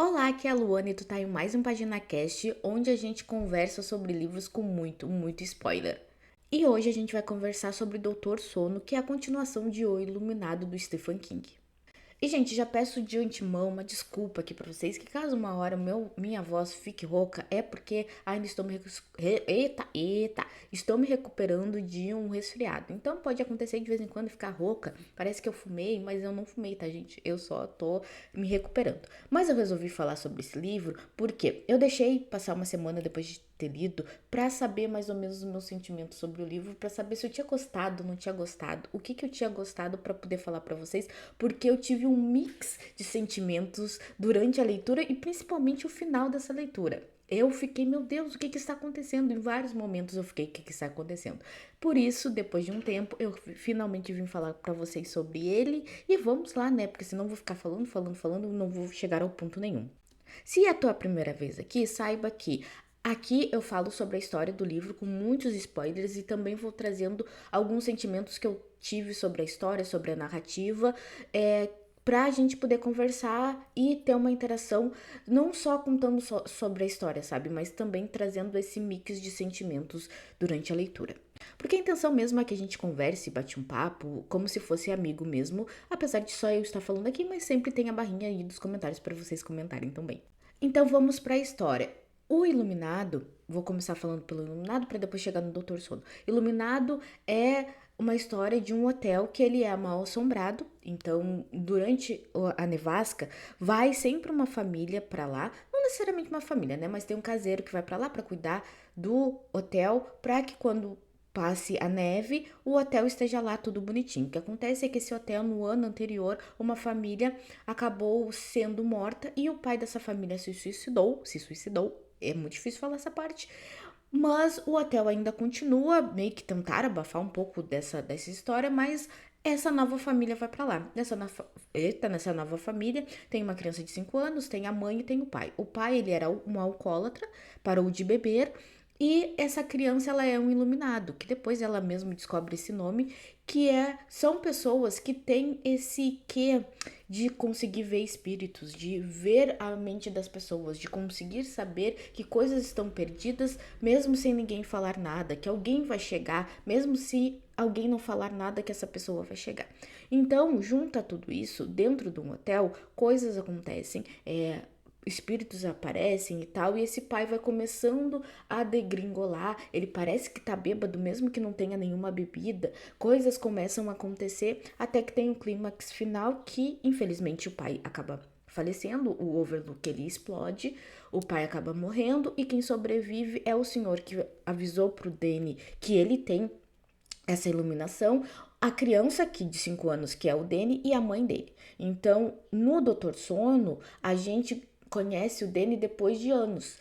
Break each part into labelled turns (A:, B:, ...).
A: Olá, aqui é a Luana e tu tá em mais um PaginaCast, onde a gente conversa sobre livros com muito spoiler. E hoje a gente vai conversar sobre Doutor Sono, que é a continuação de O Iluminado do Stephen King. E, gente, já peço de antemão uma desculpa aqui pra vocês, que caso uma hora minha voz fique rouca, é porque ainda estou estou me recuperando de um resfriado. Então pode acontecer de vez em quando ficar rouca, parece que eu fumei, mas eu não fumei, tá, gente? Eu só tô me recuperando. Mas eu resolvi falar sobre esse livro porque eu deixei passar uma semana depois de ter lido para saber mais ou menos os meus sentimentos sobre o livro, para saber se eu tinha gostado, não tinha gostado, o que eu tinha gostado para poder falar para vocês, porque eu tive um mix de sentimentos durante a leitura e principalmente o final dessa leitura. Eu fiquei, meu Deus, o que está acontecendo? Em vários momentos eu fiquei, o que está acontecendo? Por isso, depois de um tempo, eu finalmente vim falar para vocês sobre ele e vamos lá, né? Porque senão eu vou ficar falando, não vou chegar ao ponto nenhum. Se é a tua primeira vez aqui, saiba que aqui eu falo sobre a história do livro com muitos spoilers e também vou trazendo alguns sentimentos que eu tive sobre a história, sobre a narrativa, para a gente poder conversar e ter uma interação, não só contando sobre a história, sabe? Mas também trazendo esse mix de sentimentos durante a leitura. Porque a intenção mesmo é que a gente converse, bate um papo, como se fosse amigo mesmo, apesar de só eu estar falando aqui, mas sempre tem a barrinha aí dos comentários para vocês comentarem também. Então vamos para a história. O Iluminado, vou começar falando pelo Iluminado para depois chegar no Doutor Sono. Iluminado é uma história de um hotel que ele é mal assombrado. Então, durante a nevasca, vai sempre uma família para lá, não necessariamente uma família, né, mas tem um caseiro que vai para lá para cuidar do hotel, para que quando passe a neve, o hotel esteja lá tudo bonitinho. O que acontece é que esse hotel, no ano anterior, uma família acabou sendo morta e o pai dessa família se suicidou. É muito difícil falar essa parte. Mas o hotel ainda continua, meio que tentar abafar um pouco dessa história, mas essa nova família vai pra lá. Nessa nova família tem uma criança de 5 anos, tem a mãe e tem o pai. O pai, ele era um alcoólatra, parou de beber, e essa criança, ela é um iluminado, que depois ela mesma descobre esse nome, são pessoas que têm esse quê de conseguir ver espíritos, de ver a mente das pessoas, de conseguir saber que coisas estão perdidas, mesmo sem ninguém falar nada, que alguém vai chegar, mesmo se alguém não falar nada, que essa pessoa vai chegar. Então, junta tudo isso, dentro de um hotel, coisas acontecem, espíritos aparecem e tal, e esse pai vai começando a degringolar, ele parece que tá bêbado, mesmo que não tenha nenhuma bebida, coisas começam a acontecer, até que tem um clímax final que, infelizmente, o pai acaba falecendo, o Overlook ele explode, o pai acaba morrendo, e quem sobrevive é o senhor que avisou pro Danny que ele tem essa iluminação, a criança aqui de 5 anos, que é o Danny, e a mãe dele. Então, no Doutor Sono, a gente conhece o Danny depois de anos,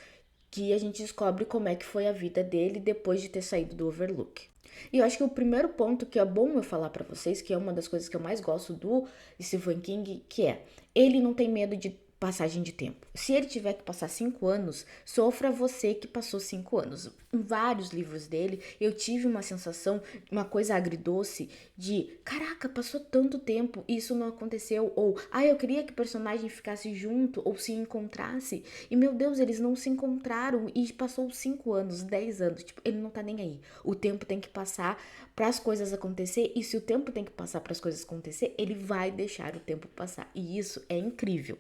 A: que a gente descobre como é que foi a vida dele depois de ter saído do Overlook. E eu acho que o primeiro ponto que é bom eu falar pra vocês, que é uma das coisas que eu mais gosto do Stephen King, que é, ele não tem medo de passagem de tempo. Se ele tiver que passar 5 anos, sofra você que passou 5 anos. Em vários livros dele, eu tive uma sensação, uma coisa agridoce de, caraca, passou tanto tempo e isso não aconteceu. Ou, eu queria que o personagem ficasse junto ou se encontrasse. E, meu Deus, eles não se encontraram e passou 5 anos, 10 anos. Tipo, ele não tá nem aí. O tempo tem que passar para as coisas acontecer, e se o tempo tem que passar para as coisas acontecer, ele vai deixar o tempo passar. E isso é incrível.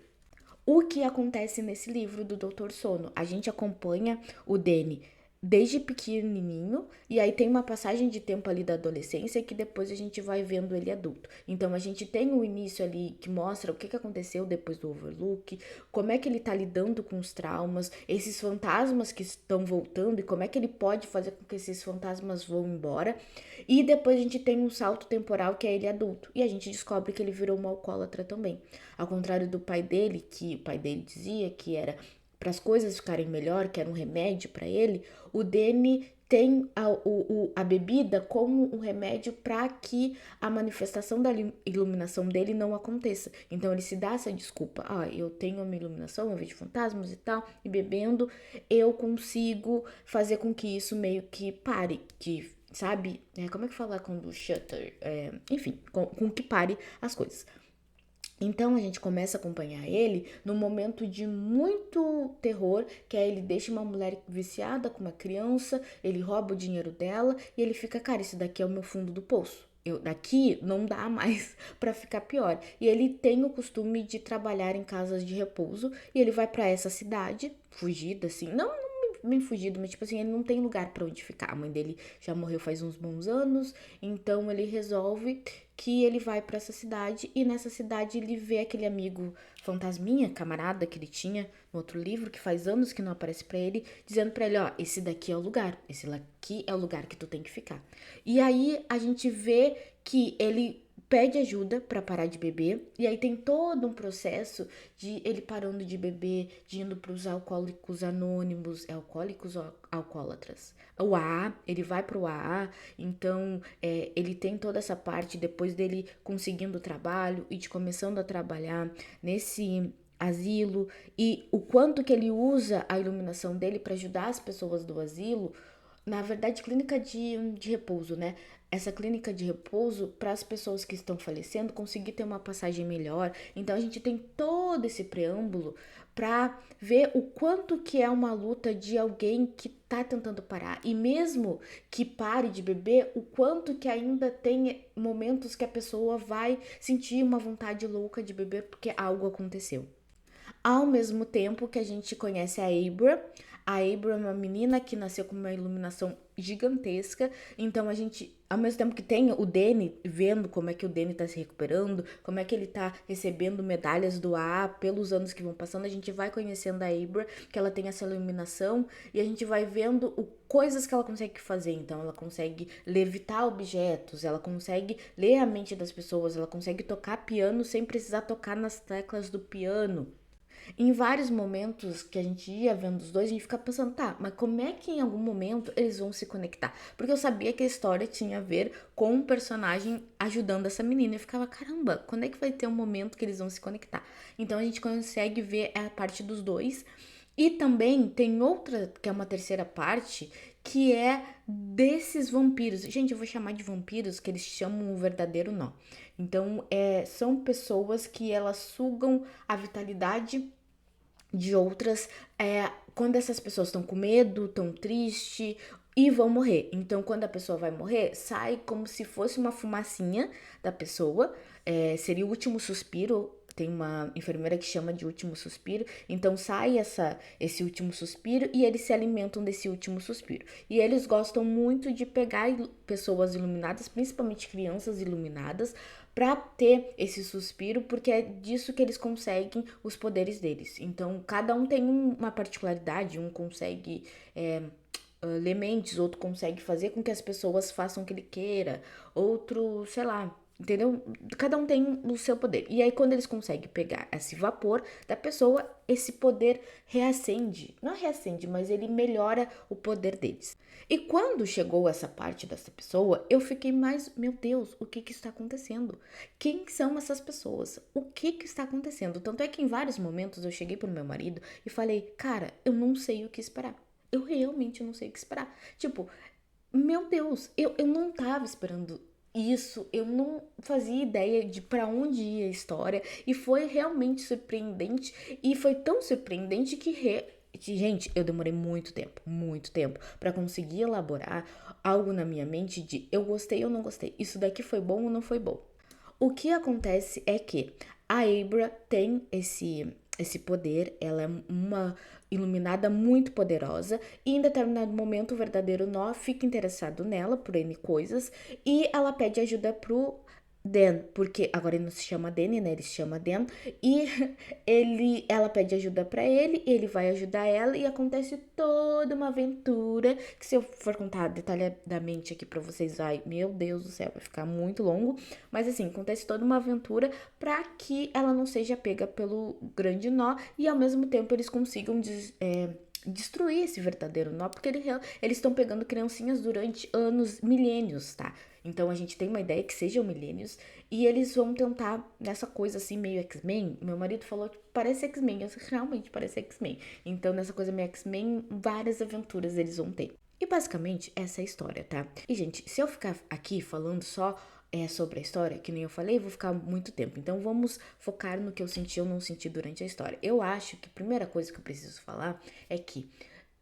A: O que acontece nesse livro do Doutor Sono? A gente acompanha o Danny desde pequenininho, e aí tem uma passagem de tempo ali da adolescência que depois a gente vai vendo ele adulto. Então a gente tem o início ali que mostra o que aconteceu depois do Overlook, como é que ele tá lidando com os traumas, esses fantasmas que estão voltando e como é que ele pode fazer com que esses fantasmas vão embora. E depois a gente tem um salto temporal que é ele adulto, e a gente descobre que ele virou um alcoólatra também. Ao contrário do pai dele, que o pai dele dizia que era para as coisas ficarem melhor, que era um remédio para ele, o Danny tem a bebida como um remédio para que a manifestação da iluminação dele não aconteça. Então ele se dá essa desculpa: eu tenho uma iluminação, eu vejo fantasmas e tal, e bebendo eu consigo fazer com que isso meio que pare, que, sabe, como é que fala quando shutter, enfim, com que pare as coisas. Então a gente começa a acompanhar ele num momento de muito terror, que é ele deixa uma mulher viciada com uma criança, ele rouba o dinheiro dela e ele fica, cara, isso daqui é o meu fundo do poço. Eu, daqui não dá mais pra ficar pior. E ele tem o costume de trabalhar em casas de repouso e ele vai pra essa cidade, fugido assim, não bem fugido, mas tipo assim, ele não tem lugar pra onde ficar. A mãe dele já morreu faz uns bons anos, então ele resolve que ele vai pra essa cidade e nessa cidade ele vê aquele amigo fantasminha, camarada que ele tinha no outro livro, que faz anos que não aparece pra ele, dizendo pra ele, ó, esse daqui é o lugar, esse daqui é o lugar que tu tem que ficar. E aí a gente vê que ele pede ajuda para parar de beber e aí tem todo um processo de ele parando de beber, de indo para os alcoólicos anônimos, é alcoólicos ou alcoólatras. O AA, ele vai pro AA, então ele tem toda essa parte depois dele conseguindo trabalho e de começando a trabalhar nesse asilo e o quanto que ele usa a iluminação dele para ajudar as pessoas do asilo, na verdade, clínica de repouso, né? Essa clínica de repouso para as pessoas que estão falecendo conseguir ter uma passagem melhor. Então a gente tem todo esse preâmbulo para ver o quanto que é uma luta de alguém que tá tentando parar. E mesmo que pare de beber, o quanto que ainda tem momentos que a pessoa vai sentir uma vontade louca de beber porque algo aconteceu. Ao mesmo tempo que a gente conhece a Abra. A Abra é uma menina que nasceu com uma iluminação gigantesca. Então a gente, ao mesmo tempo que tem o Danny, vendo como é que o Danny tá se recuperando, como é que ele tá recebendo medalhas do AA pelos anos que vão passando, a gente vai conhecendo a Abra, que ela tem essa iluminação, e a gente vai vendo coisas que ela consegue fazer. Então ela consegue levitar objetos, ela consegue ler a mente das pessoas, ela consegue tocar piano sem precisar tocar nas teclas do piano. Em vários momentos que a gente ia vendo os dois, a gente fica pensando, tá, mas como é que em algum momento eles vão se conectar? Porque eu sabia que a história tinha a ver com um personagem ajudando essa menina. Eu ficava, caramba, quando é que vai ter um momento que eles vão se conectar? Então a gente consegue ver a parte dos dois. E também tem outra, que é uma terceira parte, que é desses vampiros. Gente, eu vou chamar de vampiros, que eles chamam o verdadeiro nó. Então, são pessoas que elas sugam a vitalidade de outras, quando essas pessoas estão com medo, estão triste e vão morrer. Então, quando a pessoa vai morrer, sai como se fosse uma fumacinha da pessoa, seria o último suspiro. Tem uma enfermeira que chama de último suspiro. Então sai esse último suspiro e eles se alimentam desse último suspiro. E eles gostam muito de pegar pessoas iluminadas, principalmente crianças iluminadas, para ter esse suspiro, porque é disso que eles conseguem os poderes deles. Então, cada um tem uma particularidade, um consegue ler mentes, outro consegue fazer com que as pessoas façam o que ele queira, outro, sei lá, entendeu? Cada um tem o seu poder. E aí, quando eles conseguem pegar esse vapor da pessoa, esse poder reacende. Não reacende, mas ele melhora o poder deles. E quando chegou essa parte dessa pessoa, eu fiquei mais, meu Deus, o que está acontecendo? Quem são essas pessoas? O que está acontecendo? Tanto é que em vários momentos eu cheguei pro meu marido e falei, cara, eu não sei o que esperar. Eu realmente não sei o que esperar. Tipo, meu Deus, eu não tava esperando isso, eu não fazia ideia de para onde ia a história e foi realmente surpreendente e foi tão surpreendente que, gente, eu demorei muito tempo para conseguir elaborar algo na minha mente de eu gostei ou não gostei, isso daqui foi bom ou não foi bom. O que acontece é que a Abra tem esse poder, ela é uma iluminada muito poderosa e em determinado momento o verdadeiro nó fica interessado nela por N coisas e ela pede ajuda pro Dan, porque agora ele não se chama Danny, né? Ele se chama Dan e ela pede ajuda pra ele, ele vai ajudar ela e acontece toda uma aventura que se eu for contar detalhadamente aqui pra vocês, ai, meu Deus do céu, vai ficar muito longo, mas assim, acontece toda uma aventura pra que ela não seja pega pelo grande nó e ao mesmo tempo eles consigam destruir esse verdadeiro nó, porque eles estão pegando criancinhas durante anos, milênios, tá? Então a gente tem uma ideia que sejam milênios e eles vão tentar nessa coisa assim meio X-Men. Meu marido falou que parece X-Men, realmente parece X-Men. Então nessa coisa meio X-Men, várias aventuras eles vão ter. E basicamente essa é a história, tá? E gente, se eu ficar aqui falando só sobre a história, que nem eu falei, vou ficar muito tempo. Então vamos focar no que eu senti ou não senti durante a história. Eu acho que a primeira coisa que eu preciso falar é que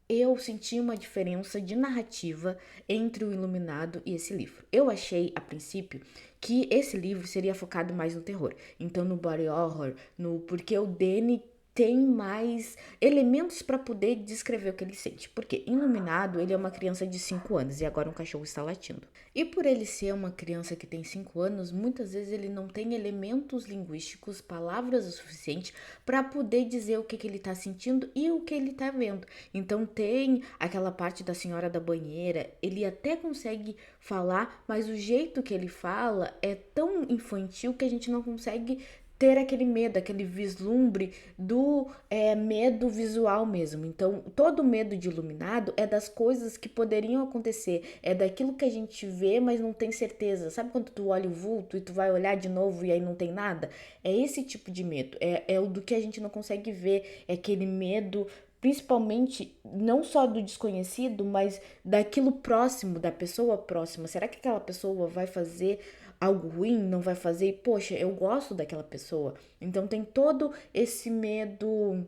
A: eu senti uma diferença de narrativa entre o Iluminado e esse livro. Eu achei, a princípio, que esse livro seria focado mais no terror. Então, no body horror, no porque o Danny tem mais elementos para poder descrever o que ele sente. Porque Iluminado, ele é uma criança de 5 anos e agora um cachorro está latindo. E por ele ser uma criança que tem 5 anos, muitas vezes ele não tem elementos linguísticos, palavras o suficiente para poder dizer o que ele está sentindo e o que ele está vendo. Então tem aquela parte da senhora da banheira, ele até consegue falar, mas o jeito que ele fala é tão infantil que a gente não consegue ter aquele medo, aquele vislumbre do medo visual mesmo. Então, todo medo de Iluminado é das coisas que poderiam acontecer, é daquilo que a gente vê, mas não tem certeza. Sabe quando tu olha o vulto e tu vai olhar de novo e aí não tem nada? É esse tipo de medo, é o do que a gente não consegue ver, é aquele medo principalmente não só do desconhecido, mas daquilo próximo, da pessoa próxima. Será que aquela pessoa vai fazer algo ruim? Não vai fazer? E, poxa, eu gosto daquela pessoa. Então tem todo esse medo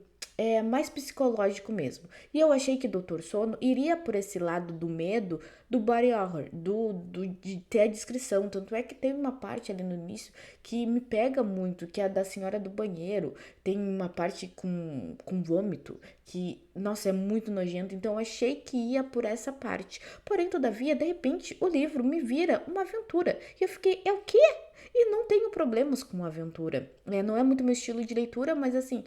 A: mais psicológico mesmo. E eu achei que Doutor Sono iria por esse lado do medo do body horror, de ter a descrição. Tanto é que tem uma parte ali no início que me pega muito, que é a da senhora do banheiro. Tem uma parte com vômito, que, nossa, é muito nojento. Então eu achei que ia por essa parte. Porém, todavia, de repente, o livro me vira uma aventura. E eu fiquei, é o quê? E não tenho problemas com aventura. Não é muito meu estilo de leitura, mas assim,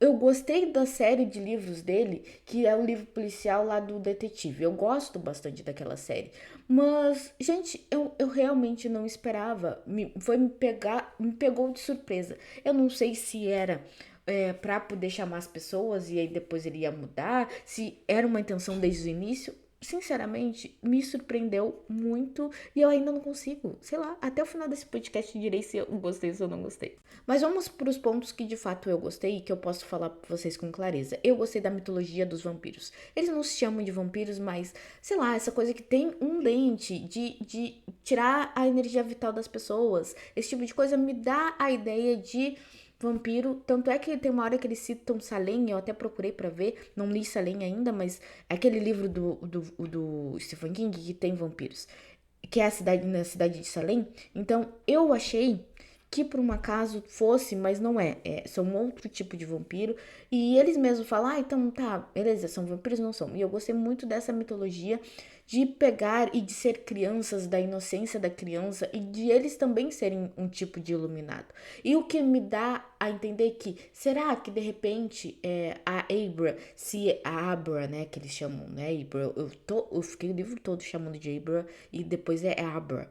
A: eu gostei da série de livros dele, que é o livro policial lá do detetive. Eu gosto bastante daquela série. Mas, gente, eu realmente não esperava. Me pegou de surpresa. Eu não sei se era para poder chamar as pessoas e aí depois ele ia mudar, se era uma intenção desde o início. Sinceramente, me surpreendeu muito e eu ainda não consigo, sei lá, até o final desse podcast direi se eu gostei ou se eu não gostei. Mas vamos para os pontos que de fato eu gostei e que eu posso falar para vocês com clareza. Eu gostei da mitologia dos vampiros. Eles não se chamam de vampiros, mas, sei lá, essa coisa que tem um dente de tirar a energia vital das pessoas. Esse tipo de coisa me dá a ideia de vampiro. Tanto é que tem uma hora que eles citam Salem, eu até procurei pra ver, não li Salem ainda, mas é aquele livro do Stephen King que tem vampiros, que é a cidade, na cidade de Salem. Então eu achei que por um acaso fosse, mas não é. São outro tipo de vampiro. E eles mesmos falam, então tá, beleza, são vampiros, não são. E eu gostei muito dessa mitologia de pegar e de ser crianças, da inocência da criança e de eles também serem um tipo de iluminado. E o que me dá a entender que, será que de repente a Abra, se a Abra, né, que eles chamam, né, Abra, eu fiquei o livro todo chamando de Abra e depois é Abra.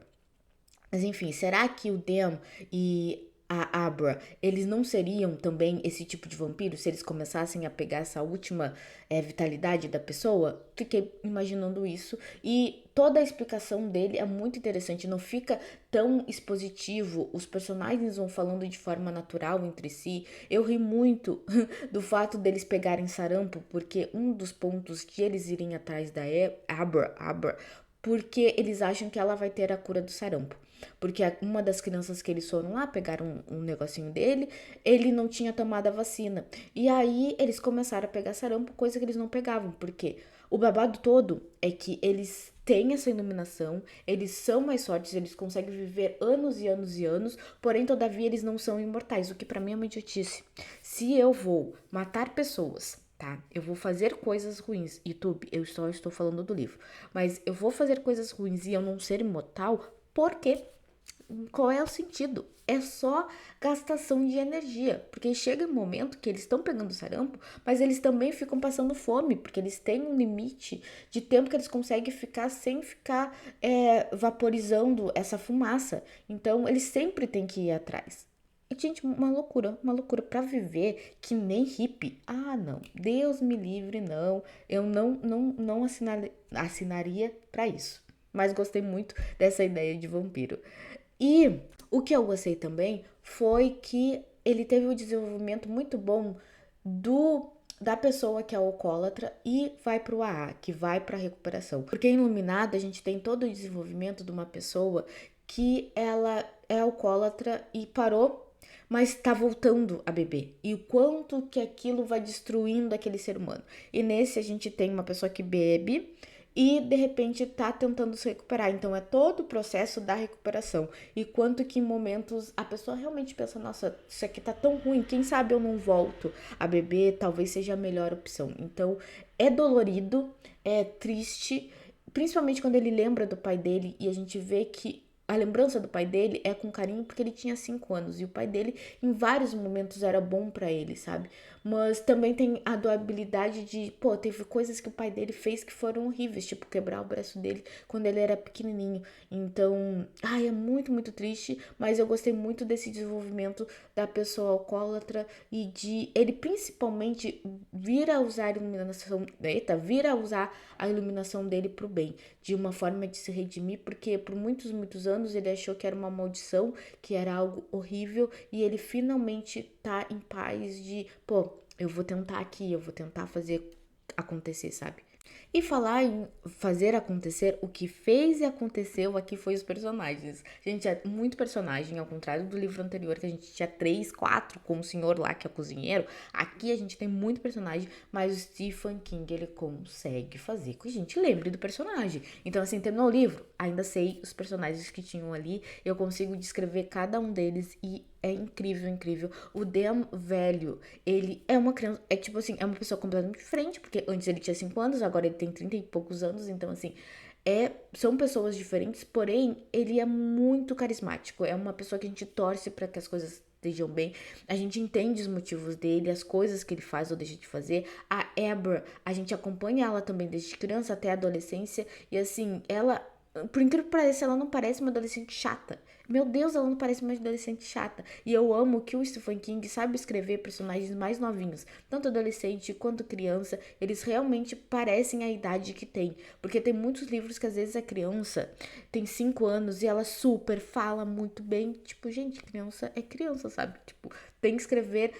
A: Mas enfim, será que o Dem e a Abra, eles não seriam também esse tipo de vampiro se eles começassem a pegar essa última vitalidade da pessoa? Fiquei imaginando isso e toda a explicação dele é muito interessante, não fica tão expositivo, os personagens vão falando de forma natural entre si. Eu ri muito do fato deles pegarem sarampo, porque um dos pontos de eles irem atrás da Abra, porque eles acham que ela vai ter a cura do sarampo. Porque uma das crianças que eles foram lá, pegaram um negocinho dele, ele não tinha tomado a vacina. E aí eles começaram a pegar sarampo, coisa que eles não pegavam. Porque o babado todo é que eles têm essa iluminação, eles são mais fortes, eles conseguem viver anos e anos e anos, porém, todavia, eles não são imortais, o que pra mim é uma idiotice. Se eu vou matar pessoas, tá? Eu vou fazer coisas ruins. YouTube, eu só estou falando do livro. Mas eu vou fazer coisas ruins e eu não ser imortal, por quê? Qual é o sentido? É só gastação de energia, porque chega um momento que eles estão pegando sarampo, mas eles também ficam passando fome, porque eles têm um limite de tempo que eles conseguem ficar sem ficar vaporizando essa fumaça. Então eles sempre têm que ir atrás. E, gente, uma loucura pra viver que nem hippie. Ah, não, Deus me livre, não. Eu não assinaria pra isso. Mas gostei muito dessa ideia de vampiro. E o que eu gostei também foi que ele teve um desenvolvimento muito bom da pessoa que é alcoólatra e vai pro AA, que vai pra recuperação. Porque em Iluminado a gente tem todo o desenvolvimento de uma pessoa que ela é alcoólatra e parou, mas tá voltando a beber. E o quanto que aquilo vai destruindo aquele ser humano. E nesse a gente tem uma pessoa que bebe e de repente tá tentando se recuperar. Então é todo o processo da recuperação. E quanto que em momentos a pessoa realmente pensa, nossa, isso aqui tá tão ruim, quem sabe eu não volto a beber, talvez seja a melhor opção. Então é dolorido, é triste, principalmente quando ele lembra do pai dele e a gente vê que a lembrança do pai dele é com carinho porque ele tinha 5 anos e o pai dele em vários momentos era bom pra ele, sabe? Mas também tem a doabilidade de, pô, teve coisas que o pai dele fez que foram horríveis, tipo quebrar o braço dele quando ele era pequenininho. Então, ai, é muito, muito triste, mas eu gostei muito desse desenvolvimento da pessoa alcoólatra e de ele principalmente vir a usar a iluminação, eita, vir a usar a iluminação dele pro bem, de uma forma de se redimir, porque por muitos, muitos anos ele achou que era uma maldição, que era algo horrível, e ele finalmente tá em paz de, pô, eu vou tentar aqui, eu vou tentar fazer acontecer, sabe? E falar em fazer acontecer, o que fez e aconteceu aqui foi os personagens. A gente é muito personagem, ao contrário do livro anterior, que a gente tinha 3, 4, com o senhor lá que é cozinheiro. Aqui a gente tem muito personagem, mas o Stephen King, ele consegue fazer que a gente lembre do personagem. Então, assim, terminou o livro, ainda sei os personagens que tinham ali, eu consigo descrever cada um deles e é incrível, incrível. O Dan velho, ele é uma criança, é tipo assim, é uma pessoa completamente diferente, porque antes ele tinha 5 anos, agora ele tem 30 e poucos anos, então assim, são pessoas diferentes, porém, ele é muito carismático, é uma pessoa que a gente torce para que as coisas estejam bem, a gente entende os motivos dele, as coisas que ele faz ou deixa de fazer. A Abra, a gente acompanha ela também desde criança até a adolescência, e assim, ela, por incrível que pareça, ela não parece uma adolescente chata. Meu Deus, ela não parece uma adolescente chata. E eu amo que o Stephen King sabe escrever personagens mais novinhos. Tanto adolescente quanto criança. Eles realmente parecem a idade que tem. Porque tem muitos livros que às vezes a criança tem 5 anos e ela super fala muito bem. Tipo, gente, criança é criança, sabe? Tipo, tem que escrever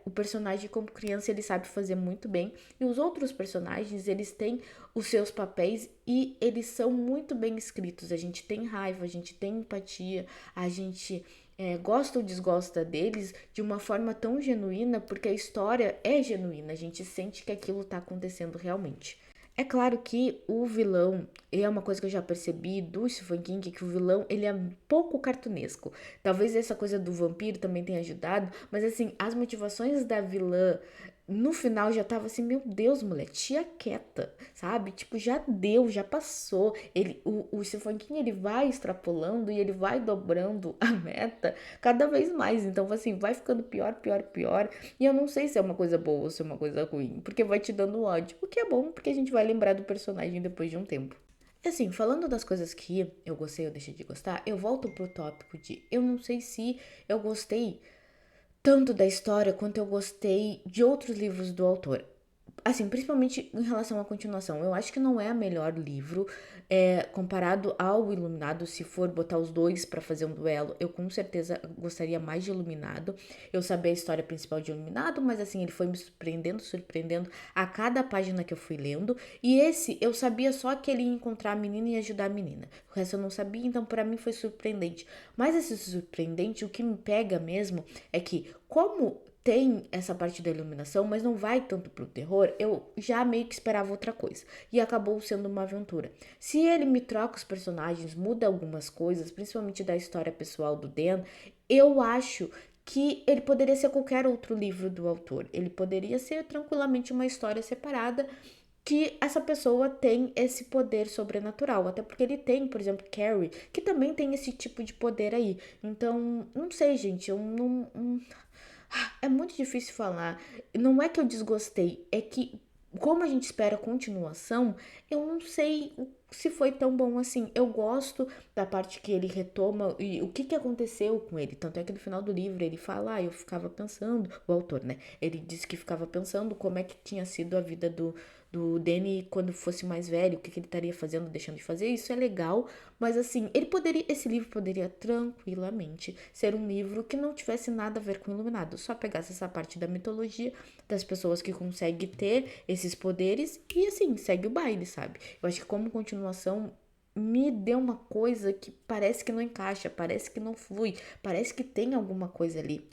A: o personagem como criança, ele sabe fazer muito bem. E os outros personagens, eles têm os seus papéis e eles são muito bem escritos. A gente tem raiva, a gente tem empatia, a gente gosta ou desgosta deles de uma forma tão genuína, porque a história é genuína, a gente sente que aquilo tá acontecendo realmente. É claro que o vilão, e é uma coisa que eu já percebi do Stephen King, que o vilão, ele é um pouco cartunesco. Talvez essa coisa do vampiro também tenha ajudado, mas assim, as motivações da vilã no final já tava assim, meu Deus, mulher, tia quieta, sabe? Tipo, já deu, já passou. O Stephen King, ele vai extrapolando e ele vai dobrando a meta cada vez mais. Então, assim, vai ficando pior, pior, pior. E eu não sei se é uma coisa boa ou se é uma coisa ruim, porque vai te dando ódio. O que é bom, porque a gente vai lembrar do personagem depois de um tempo. E assim, falando das coisas que eu gostei ou deixei de gostar, eu volto pro tópico de eu não sei se eu gostei tanto da história quanto eu gostei de outros livros do autor. Assim, principalmente em relação à continuação. Eu acho que não é o melhor livro comparado ao Iluminado. Se for botar os dois pra fazer um duelo, eu com certeza gostaria mais de Iluminado. Eu sabia a história principal de Iluminado, mas assim, ele foi me surpreendendo, surpreendendo a cada página que eu fui lendo. E esse, eu sabia só que ele ia encontrar a menina e ajudar a menina. O resto eu não sabia, então pra mim foi surpreendente. Mas esse surpreendente, o que me pega mesmo é que, como tem essa parte da iluminação, mas não vai tanto pro terror, eu já meio que esperava outra coisa. E acabou sendo uma aventura. Se ele me troca os personagens, muda algumas coisas, principalmente da história pessoal do Dan, eu acho que ele poderia ser qualquer outro livro do autor. Ele poderia ser tranquilamente uma história separada que essa pessoa tem esse poder sobrenatural. Até porque ele tem, por exemplo, Carrie, que também tem esse tipo de poder aí. Então, não sei, gente, eu não é muito difícil falar. Não é que eu desgostei, é que, como a gente espera continuação, eu não sei se foi tão bom assim. Eu gosto da parte que ele retoma e o que aconteceu com ele. Tanto é que no final do livro ele fala, eu ficava pensando, o autor, né? Ele disse que ficava pensando como é que tinha sido a vida do Danny quando fosse mais velho, o que ele estaria fazendo, deixando de fazer. Isso é legal, mas assim, esse livro poderia tranquilamente ser um livro que não tivesse nada a ver com o Iluminado, só pegasse essa parte da mitologia das pessoas que conseguem ter esses poderes e assim, segue o baile, sabe? Eu acho que como continuação me deu uma coisa que parece que não encaixa, parece que não flui, parece que tem alguma coisa ali.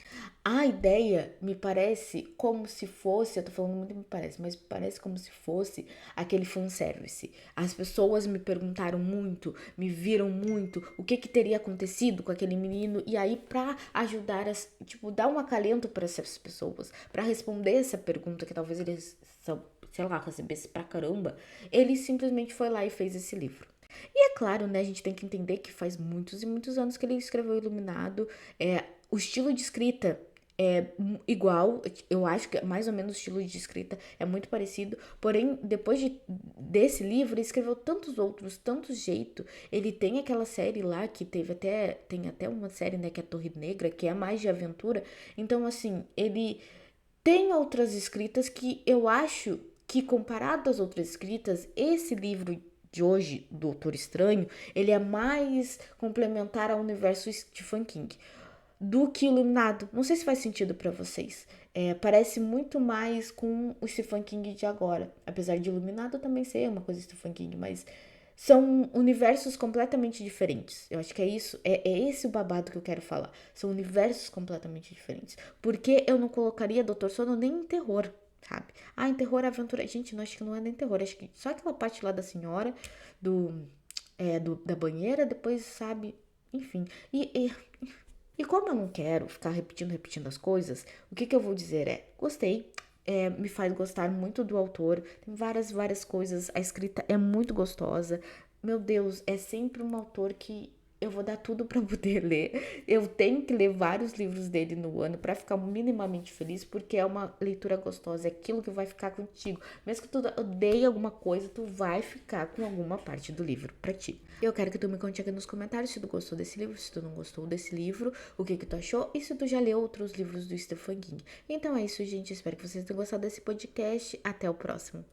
A: A ideia me parece como se fosse, eu tô falando muito me parece, mas parece como se fosse aquele fanservice. As pessoas me perguntaram muito, me viram muito, o que que teria acontecido com aquele menino, e aí pra ajudar, tipo, dar um acalento para essas pessoas, pra responder essa pergunta que talvez eles, sei lá, recebesse pra caramba, ele simplesmente foi lá e fez esse livro. E é claro, né, a gente tem que entender que faz muitos e muitos anos que ele escreveu Iluminado. O estilo de escrita é igual, eu acho que mais ou menos o estilo de escrita é muito parecido, porém, desse livro, ele escreveu tantos outros, tanto jeito. Ele tem aquela série lá que tem até uma série, né, que é a Torre Negra, que é mais de aventura. Então, assim, ele tem outras escritas que eu acho que, comparado às outras escritas, esse livro de hoje, Doutor Estranho, ele é mais complementar ao universo Stephen King do que Iluminado. Não sei se faz sentido pra vocês. Parece muito mais com o Stephen King de agora. Apesar de Iluminado também ser uma coisa Stephen King, mas são universos completamente diferentes. Eu acho que é isso, é esse o babado que eu quero falar. São universos completamente diferentes. Porque eu não colocaria Doutor Sono nem em terror, sabe? Ah, em terror, aventura. Gente, não acho que não é nem terror. Acho que só aquela parte lá da senhora, da banheira, depois, sabe? Enfim. E como eu não quero ficar repetindo as coisas, o que eu vou dizer gostei, me faz gostar muito do autor, tem várias coisas, a escrita é muito gostosa, meu Deus, é sempre um autor que eu vou dar tudo pra poder ler. Eu tenho que ler vários livros dele no ano pra ficar minimamente feliz, porque é uma leitura gostosa, é aquilo que vai ficar contigo. Mesmo que tu odeie alguma coisa, tu vai ficar com alguma parte do livro pra ti. Eu quero que tu me conte aqui nos comentários se tu gostou desse livro, se tu não gostou desse livro, o que tu achou e se tu já leu outros livros do Stephen King. Então é isso, gente. Espero que vocês tenham gostado desse podcast. Até o próximo.